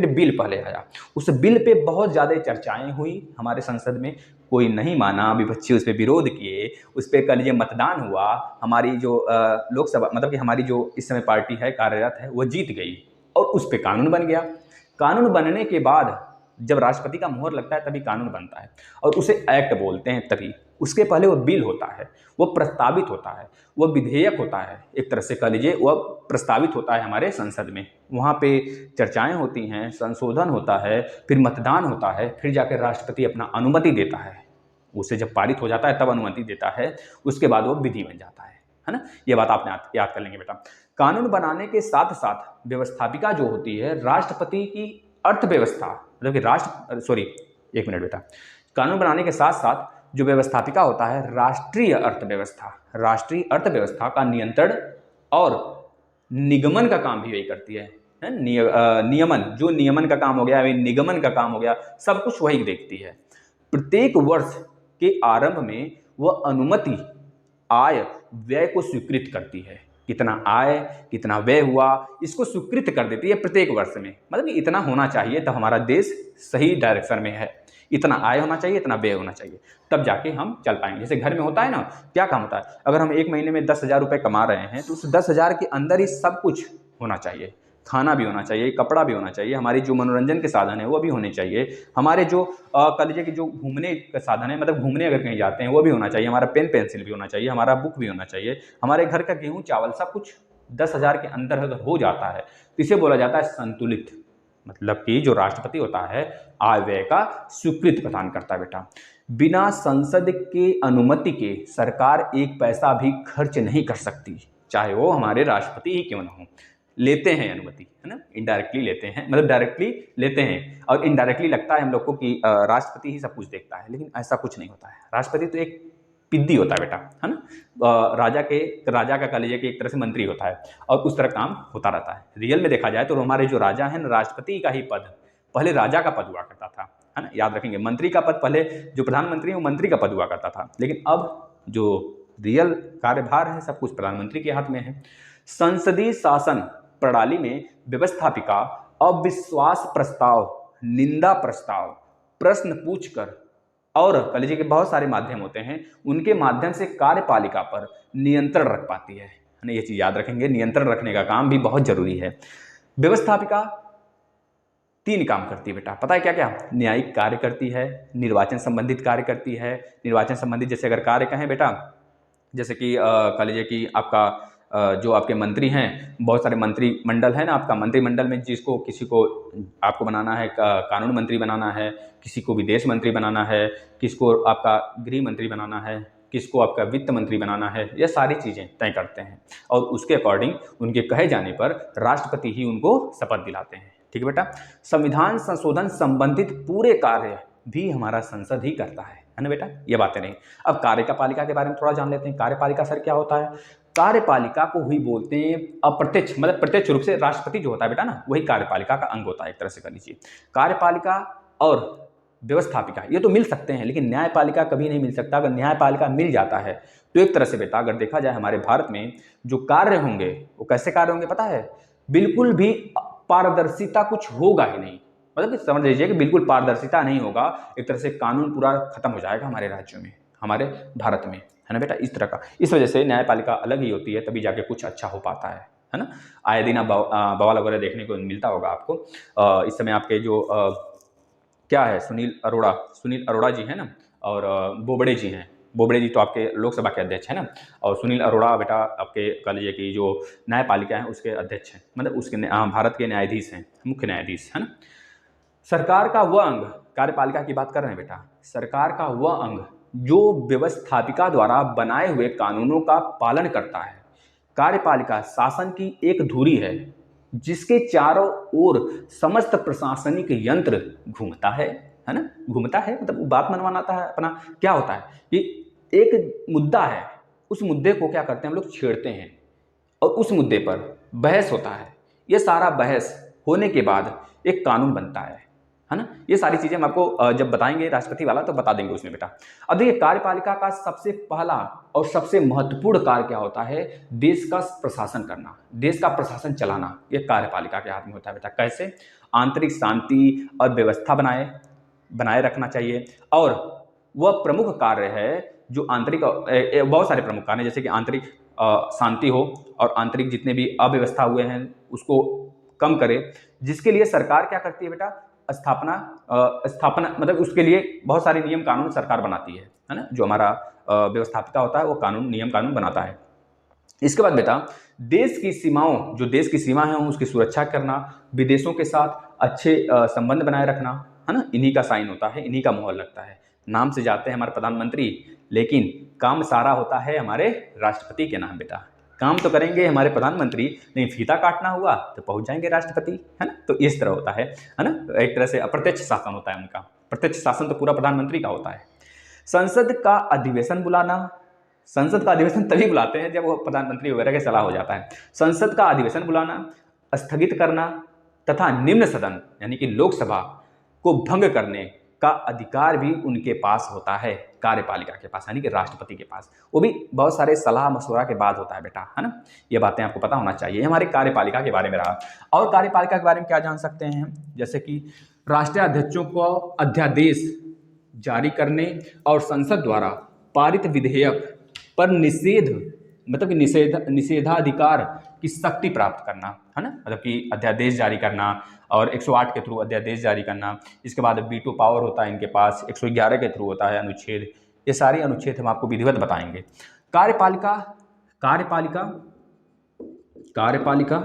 बिल पहले आया। उस बिल पे बहुत ज़्यादा चर्चाएं हुई हमारे संसद में, कोई नहीं माना, विपक्षी उस पर विरोध किए, उस पर कह लीजिए मतदान हुआ, हमारी जो लोकसभा मतलब कि हमारी जो इस समय पार्टी है कार्यरत है वो जीत गई और उस पर कानून बन गया। कानून बनने के बाद जब राष्ट्रपति का मुहर लगता है तभी कानून बनता है, और उसे एक्ट बोलते हैं तभी। उसके पहले वो बिल होता है, वो प्रस्तावित होता है, वो विधेयक होता है, एक तरह से कह लीजिए वह प्रस्तावित होता है हमारे संसद में। वहाँ पे चर्चाएं होती हैं, संशोधन होता है, फिर मतदान होता है, फिर जाकर राष्ट्रपति अपना अनुमति देता है। उसे जब पारित हो जाता है तब अनुमति देता है, उसके बाद वो विधि बन जाता है ना। ये बात आपने याद कर लेंगे बेटा। कानून बनाने के साथ साथ व्यवस्थापिका जो होती है राष्ट्रपति की अर्थव्यवस्था, मतलब कि एक मिनट बेटा। कानून बनाने के साथ साथ जो व्यवस्थापिका होता है राष्ट्रीय अर्थव्यवस्था का नियंत्रण और निगमन का काम भी वही करती है। नियमन, जो नियमन का काम हो गया, निगमन का काम हो गया, सब कुछ वही देखती है। प्रत्येक वर्ष के आरंभ में वह अनुमति आय व्यय को स्वीकृत करती है। कितना आय कितना व्यय हुआ इसको स्वीकृत कर देती है प्रत्येक वर्ष में। मतलब इतना होना चाहिए तब हमारा देश सही डायरेक्शन में है, इतना आय होना चाहिए, इतना व्यय होना चाहिए, तब जाके हम चल पाएंगे। जैसे घर में होता है ना, क्या काम होता है, अगर हम एक महीने में 10,000 रुपये कमा रहे हैं तो उस 10,000 के अंदर ही सब कुछ होना चाहिए। खाना भी होना चाहिए, कपड़ा भी होना चाहिए, हमारी जो मनोरंजन के साधन है वो भी होने चाहिए, हमारे जो कह लीजिए कि जो घूमने का साधन है, मतलब घूमने अगर कहीं जाते हैं वो भी होना चाहिए, हमारा पेन पेंसिल भी होना चाहिए, हमारा बुक भी होना चाहिए, हमारे घर का गेहूँ चावल सब कुछ 10,000 के अंदर अगर हो जाता है तो इसे बोला जाता है संतुलित। मतलब कि जो राष्ट्रपति होता है आय व्यय का स्वीकृति प्रदान करता है बेटा। बिना संसद के अनुमति के सरकार एक पैसा भी खर्च नहीं कर सकती, चाहे वो हमारे राष्ट्रपति ही क्यों ना हो। लेते हैं अनुमति, है ना, इनडायरेक्टली लेते हैं, मतलब डायरेक्टली लेते हैं और इनडायरेक्टली लगता है हम लोग को कि राष्ट्रपति ही सब कुछ देखता है, लेकिन ऐसा कुछ नहीं होता है। राष्ट्रपति तो एक पिद्दी होता है बेटा, है ना, राजा का कह लीजिए कि एक तरह से मंत्री होता है और उस तरह काम होता रहता है। रियल में देखा जाए तो हमारे जो राजा हैं, राष्ट्रपति का ही पद पहले राजा का पद हुआ करता था, है ना, याद रखेंगे। मंत्री का पद पहले, जो प्रधानमंत्री है वो मंत्री का पद हुआ करता था, लेकिन अब जो रियल कार्यभार है सब कुछ प्रधानमंत्री के हाथ में है। संसदीय शासन प्रणाली में व्यवस्थापिका अविश्वास प्रस्ताव, निंदा प्रस्ताव, प्रश्न पूछकर और कह लीजिए कि बहुत सारे माध्यम होते हैं, उनके माध्यम से कार्यपालिका पर नियंत्रण रख पाती है ना। ये चीज याद रखेंगे, नियंत्रण रखने का काम भी बहुत जरूरी है। व्यवस्थापिका 3 काम करती है बेटा, पता है क्या क्या? न्यायिक कार्य करती है, निर्वाचन संबंधित कार्य करती है। निर्वाचन संबंधित जैसे अगर कार्य कहें बेटा, जैसे कि कह लीजिए कि आपका जो आपके मंत्री हैं, बहुत सारे मंत्रिमंडल है ना आपका, मंत्रिमंडल में जिसको किसी को आपको बनाना है कानून मंत्री बनाना है, किसी को विदेश मंत्री बनाना है, किसको आपका गृह मंत्री बनाना है, किसको आपका वित्त मंत्री बनाना है, यह सारी चीज़ें तय करते हैं और उसके अकॉर्डिंग उनके कहे जाने पर राष्ट्रपति ही उनको शपथ दिलाते हैं। ठीक है बेटा। संविधान संशोधन संबंधित पूरे कार्य भी हमारा संसद ही करता है ना बेटा, ये बातें नहीं। अब कार्यपालिका के बारे में थोड़ा जान लेते हैं। कार्यपालिका सर क्या होता है? कार्यपालिका को ही बोलते हैं अप्रत्यक्ष, मतलब प्रत्यक्ष रूप से राष्ट्रपति जो होता है बेटा ना, वही कार्यपालिका का अंग होता है, एक तरह से कर लीजिए। कार्यपालिका और व्यवस्थापिका ये तो मिल सकते हैं, लेकिन न्यायपालिका कभी नहीं मिल सकता। अगर न्यायपालिका मिल जाता है तो एक तरह से बेटा अगर देखा जाए हमारे भारत में जो कार्य होंगे वो कैसे कार्य होंगे पता है? बिल्कुल भी पारदर्शिता कुछ होगा ही नहीं। मतलब कि समझ लीजिए कि बिल्कुल पारदर्शिता नहीं होगा, एक तरह से कानून पूरा खत्म हो जाएगा हमारे राज्यों में, हमारे भारत में, है ना बेटा, इस तरह का। इस वजह से न्यायपालिका अलग ही होती है, तभी जाके कुछ अच्छा हो पाता है ना। आए दिन बवाल वगैरह देखने को मिलता होगा आपको। इस समय आपके जो क्या है, सुनील अरोड़ा जी है ना, और बोबड़े जी हैं। बोबड़े जी तो आपके लोकसभा के अध्यक्ष हैं ना, और सुनील अरोड़ा बेटा आपके कह लीजिए कि जो न्यायपालिका है उसके अध्यक्ष हैं, मतलब उसके भारत के न्यायाधीश हैं, मुख्य न्यायाधीश, है ना। सरकार का वह अंग, कार्यपालिका की बात कर रहे हैं बेटा, सरकार का वह अंग जो व्यवस्थापिका द्वारा बनाए हुए कानूनों का पालन करता है। कार्यपालिका शासन की एक धुरी है जिसके चारों ओर समस्त प्रशासनिक यंत्र घूमता है ना, घूमता है, मतलब बात मनवाना आता है अपना। क्या होता है कि एक मुद्दा है, उस मुद्दे को क्या करते हैं हम लोग, छेड़ते हैं और उस मुद्दे पर बहस होता है। ये सारा बहस होने के बाद एक कानून बनता है ना। ये सारी चीजें हम आपको जब बताएंगे राष्ट्रपति वाला तो बता देंगे उसमें बेटा। अब देखिए कार्यपालिका का सबसे पहला और सबसे महत्वपूर्ण कार्य क्या होता है? देश का प्रशासन करना, देश का प्रशासन चलाना, ये कार्यपालिका के हाथ में होता है बेटा। कैसे? आंतरिक शांति और व्यवस्था बनाए रखना चाहिए। और वह प्रमुख कार्य है जो आंतरिक, बहुत सारे प्रमुख कार्य, जैसे कि आंतरिक शांति हो और आंतरिक जितने भी अव्यवस्था हुए हैं उसको कम करे, जिसके लिए सरकार क्या करती है बेटा? स्थापना स्थापना मतलब उसके लिए बहुत सारे नियम कानून सरकार बनाती है ना, जो हमारा व्यवस्थापिका होता है वो कानून नियम कानून बनाता है। इसके बाद बेटा देश की सीमाओं, जो देश की सीमा है उसकी सुरक्षा करना, विदेशों के साथ अच्छे संबंध बनाए रखना, है ना, इन्हीं का साइन होता है, इन्हीं का मोहर लगता है। नाम से जाते हैं हमारे प्रधानमंत्री, लेकिन काम सारा होता है हमारे राष्ट्रपति के नाम बेटा। काम तो करेंगे हमारे प्रधानमंत्री, नहीं फीता काटना हुआ तो पहुंच जाएंगे राष्ट्रपति, है ना। तो इस तरह होता है ना, एक तरह से अप्रत्यक्ष शासन होता है उनका। प्रत्यक्ष शासन तो पूरा प्रधानमंत्री का होता है। संसद का अधिवेशन बुलाना, संसद का अधिवेशन तभी बुलाते हैं जब वो प्रधानमंत्री वगैरह के सलाह हो जाता है। संसद का अधिवेशन बुलाना, स्थगित करना तथा निम्न सदन यानी कि लोकसभा को भंग करने का अधिकार भी उनके पास होता है, कार्यपालिका के पास यानी कि राष्ट्रपति के पास। वो भी बहुत सारे सलाह मशवरा के बाद होता है बेटा, है ना। ये बातें आपको पता होना चाहिए। हमारे कार्यपालिका के बारे में रहा। और कार्यपालिका के बारे में क्या जान सकते हैं, जैसे कि राष्ट्रीय अध्यक्षों को अध्यादेश जारी करने और संसद द्वारा पारित विधेयक पर निषेध मतलब कि निषेधाधिकार की शक्ति प्राप्त करना, है ना, मतलब कि अध्यादेश जारी करना और 108 के थ्रू अध्यादेश जारी करना। इसके बाद वीटो पावर होता है इनके पास, 111 के थ्रू होता है अनुच्छेद। ये सारे अनुच्छेद हम आपको विधिवत बताएंगे। कार्यपालिका कार्यपालिका कार्यपालिका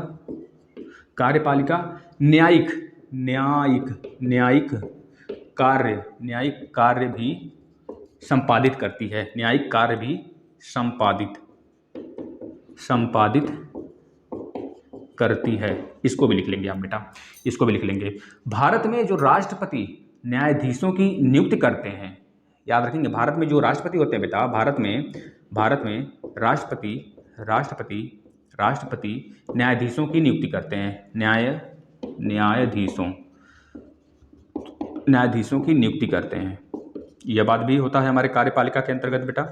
कार्यपालिका न्यायिक न्यायिक न्यायिक कार्य भी संपादित करती है। न्यायिक कार्य भी संपादित करती है। इसको भी लिख लेंगे आप बेटा, इसको भी लिख लेंगे। भारत में जो राष्ट्रपति न्यायाधीशों की नियुक्ति करते हैं, याद रखेंगे, भारत में जो राष्ट्रपति होते हैं बेटा, भारत में राष्ट्रपति न्यायाधीशों की नियुक्ति करते हैं। न्यायाधीशों की नियुक्ति करते हैं। यह बात भी होता है हमारे कार्यपालिका के अंतर्गत बेटा,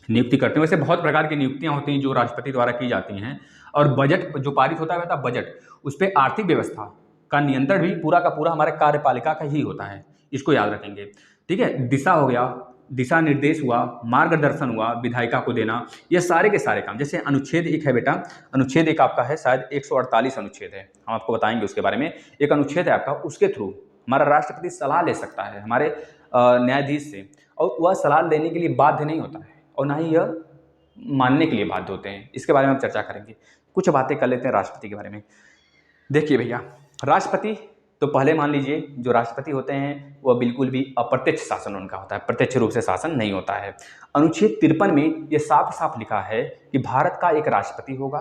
नियुक्ति करते हैं। वैसे बहुत प्रकार की नियुक्तियां होती हैं जो राष्ट्रपति द्वारा की जाती हैं। और बजट जो पारित होता है बेटा, बजट, उस पर आर्थिक व्यवस्था का नियंत्रण भी पूरा का पूरा हमारे कार्यपालिका का ही होता है। इसको याद रखेंगे, ठीक है। दिशा हो गया, दिशा निर्देश हुआ, मार्गदर्शन हुआ विधायिका को देना, ये सारे के सारे काम। जैसे अनुच्छेद 1 है बेटा, अनुच्छेद 1 आपका है शायद 148 अनुच्छेद है, हम आपको बताएंगे उसके बारे में। एक अनुच्छेद है आपका, उसके थ्रू हमारा राष्ट्रपति सलाह ले सकता है हमारे न्यायाधीश से, और वह सलाह लेने के लिए बाध्य नहीं होता है और ना ही यह मानने के लिए बाध्य होते हैं। इसके बारे में हम चर्चा करेंगे। कुछ बातें कर लेते हैं राष्ट्रपति के बारे में। देखिए भैया, राष्ट्रपति तो पहले मान लीजिए जो राष्ट्रपति होते हैं वह बिल्कुल भी अप्रत्यक्ष शासन उनका होता है, प्रत्यक्ष रूप से शासन नहीं होता है। अनुच्छेद 53 में यह साफ साफ लिखा है कि भारत का एक राष्ट्रपति होगा।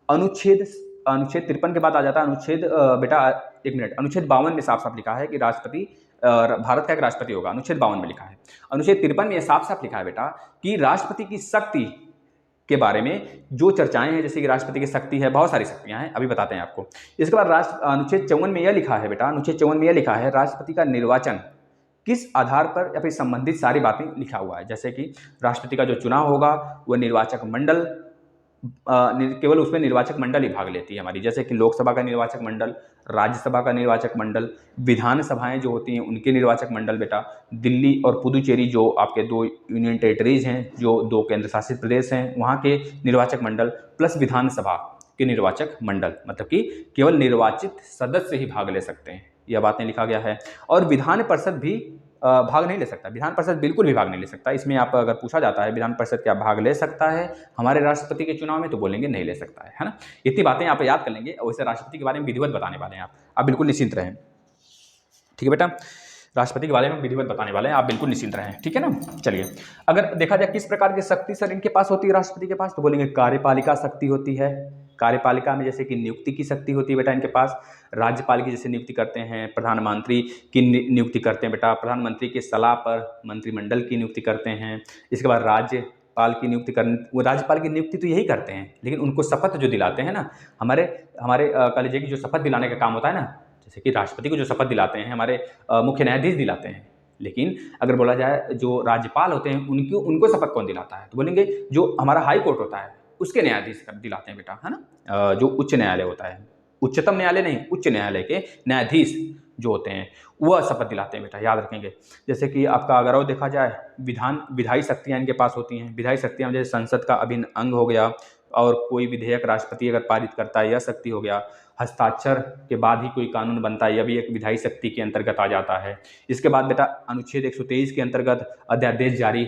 अनुच्छेद 53 के बाद आ जाता है अनुच्छेद बेटा एक मिनट, अनुच्छेद 52 में साफ साफ लिखा है कि राष्ट्रपति भारत का एक राष्ट्रपति होगा। अनुच्छेद 52 में लिखा है। अनुच्छेद 53 में यह साफ साफ लिखा है बेटा कि राष्ट्रपति की शक्ति के बारे में जो चर्चाएं हैं, जैसे कि राष्ट्रपति की शक्ति है, बहुत सारी शक्तियां हैं, अभी बताते हैं आपको। इसके बाद अनुच्छेद 54 में यह लिखा है बेटा, अनुच्छेद 54 में यह लिखा है राष्ट्रपति का निर्वाचन किस आधार पर या फिर संबंधित सारी बातें लिखा हुआ है। जैसे कि राष्ट्रपति का जो चुनाव होगा वह निर्वाचक मंडल, केवल उसमें निर्वाचक मंडल ही भाग लेती है हमारी, जैसे कि लोकसभा का निर्वाचक मंडल, राज्यसभा का निर्वाचक मंडल, विधानसभाएं जो होती हैं उनके निर्वाचक मंडल बेटा, दिल्ली और पुदुचेरी जो आपके 2 यूनियन टेरिटरीज हैं, जो 2 केंद्र शासित प्रदेश हैं, वहाँ के निर्वाचक मंडल प्लस विधानसभा के निर्वाचक मंडल, मतलब कि केवल निर्वाचित सदस्य ही भाग ले सकते हैं, यह बातें लिखा गया है। और विधान परिषद भी भाग नहीं ले सकता, विधान परिषद बिल्कुल भी भाग नहीं ले सकता। इसमें आप अगर पूछा जाता है विधान परिषद क्या भाग ले सकता है हमारे राष्ट्रपति के चुनाव में, तो बोलेंगे नहीं ले सकता है ना। इतनी बातें आप याद कर लेंगे। और वैसे राष्ट्रपति के बारे में विधिवत बताने वाले हैं आप बिल्कुल निश्चिंत रहें, ठीक है बेटा। राष्ट्रपति के बारे में विधिवत बताने वाले हैं, आप बिल्कुल निश्चिंत रहें, ठीक है ना। चलिए, अगर देखा जाए किस प्रकार की शक्ति सर इनके पास होती है राष्ट्रपति के पास, तो बोलेंगे कार्यपालिका शक्ति होती है। कार्यपालिका में जैसे कि नियुक्ति की शक्ति होती है बेटा इनके पास, राज्यपाल की जैसे नियुक्ति करते हैं, प्रधानमंत्री की नियुक्ति करते हैं बेटा, प्रधानमंत्री की सलाह पर मंत्रिमंडल की नियुक्ति करते हैं। इसके बाद राज्यपाल की नियुक्ति वो राज्यपाल की नियुक्ति तो यही करते हैं, लेकिन उनको शपथ जो दिलाते हैं ना, हमारे कह लीजिए कि जो शपथ दिलाने का काम होता है ना, जैसे कि राष्ट्रपति को जो शपथ दिलाते हैं हमारे मुख्य न्यायाधीश दिलाते हैं, लेकिन अगर बोला जाए जो राज्यपाल होते हैं उनको शपथ कौन दिलाता है, तो बोलेंगे जो हमारा हाई कोर्ट होता है उसके न्यायाधीश दिलाते हैं बेटा, है ना। जो उच्च न्यायालय होता है, उच्चतम न्यायालय नहीं, उच्च न्यायालय के न्यायाधीश जो होते हैं वह शपथ दिलाते हैं बेटा, याद रखेंगे। जैसे कि आपका अगर और देखा जाए विधायी शक्तियाँ इनके पास होती हैं। विधायी शक्तियाँ जैसे संसद का अभिन्न अंग हो गया, और कोई विधेयक राष्ट्रपति अगर पारित करता है यह शक्ति हो गया। हस्ताक्षर के बाद ही कोई कानून बनता है, यह भी एक विधायी शक्ति के अंतर्गत आ जाता है। इसके बाद बेटा अनुच्छेद 123 के अंतर्गत अध्यादेश जारी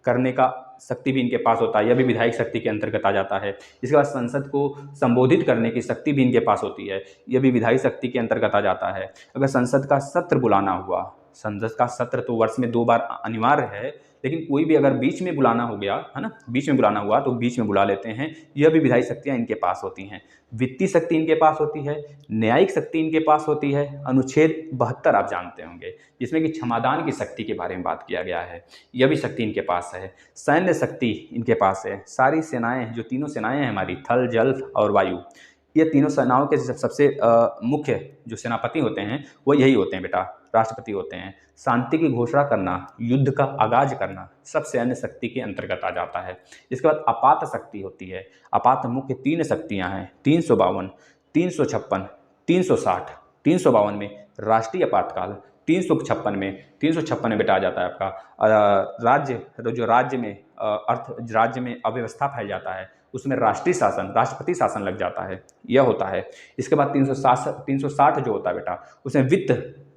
करने का शक्ति भी इनके पास होता है, यह भी विधायक शक्ति के अंतर्गत आ जाता है। इसके बाद संसद को संबोधित करने की शक्ति भी इनके पास होती है, यह भी विधायी शक्ति के अंतर्गत आ जाता है। अगर संसद का सत्र बुलाना हुआ, संसद का सत्र तो वर्ष में 2 बार अनिवार्य है, लेकिन कोई भी अगर बीच में बुलाना हो गया है ना, बीच में बुलाना हुआ तो बीच में बुला लेते हैं, यह भी विधायी शक्तियाँ इनके पास होती हैं। वित्तीय शक्ति इनके पास होती है, न्यायिक शक्ति इनके पास होती है। अनुच्छेद 72 आप जानते होंगे, जिसमें कि क्षमादान की शक्ति के बारे में बात किया गया है, यह भी शक्ति इनके पास है। सैन्य शक्ति इनके पास है, सारी सेनाएं, जो तीनों सेनाएं हैं हमारी, थल जल और वायु, ये तीनों सेनाओं के सबसे मुख्य जो सेनापति होते हैं वो यही होते हैं बेटा, राष्ट्रपति होते हैं। शांति की घोषणा करना, युद्ध का आगाज करना, सब सैन्य शक्ति के अंतर्गत आ जाता है। इसके बाद आपात शक्ति होती है। आपात मुख्य 3 शक्तियां हैं, 352, 356, 360। 352 में राष्ट्रीय आपातकाल, 356 में बेटा आ जाता है आपका राज्य में अव्यवस्था फैल जाता है, उसमें राष्ट्रीय शासन, राष्ट्रपति शासन लग जाता है, यह होता है। इसके बाद 360 जो होता है बेटा, उसमें वित्त,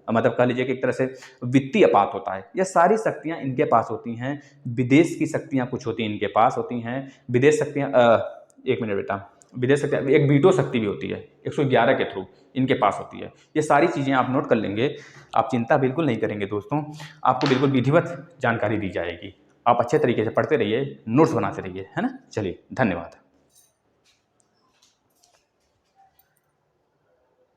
मतलब कह लीजिए कि एक तरह से वित्तीय आपात होता है। यह सारी शक्तियां इनके पास होती हैं। विदेश की शक्तियां कुछ होती हैं इनके पास होती हैं। विदेश शक्तियां, एक मिनट बेटा, विदेश शक्तियां, एक वीटो शक्ति भी होती है 111 के थ्रू इनके पास होती है। ये सारी चीज़ें आप नोट कर लेंगे, आप चिंता बिल्कुल नहीं करेंगे दोस्तों, आपको बिल्कुल विधिवत जानकारी दी जाएगी। आप अच्छे तरीके से पढ़ते रहिए, नोट्स बनाते रहिए, है ना। चलिए, धन्यवाद।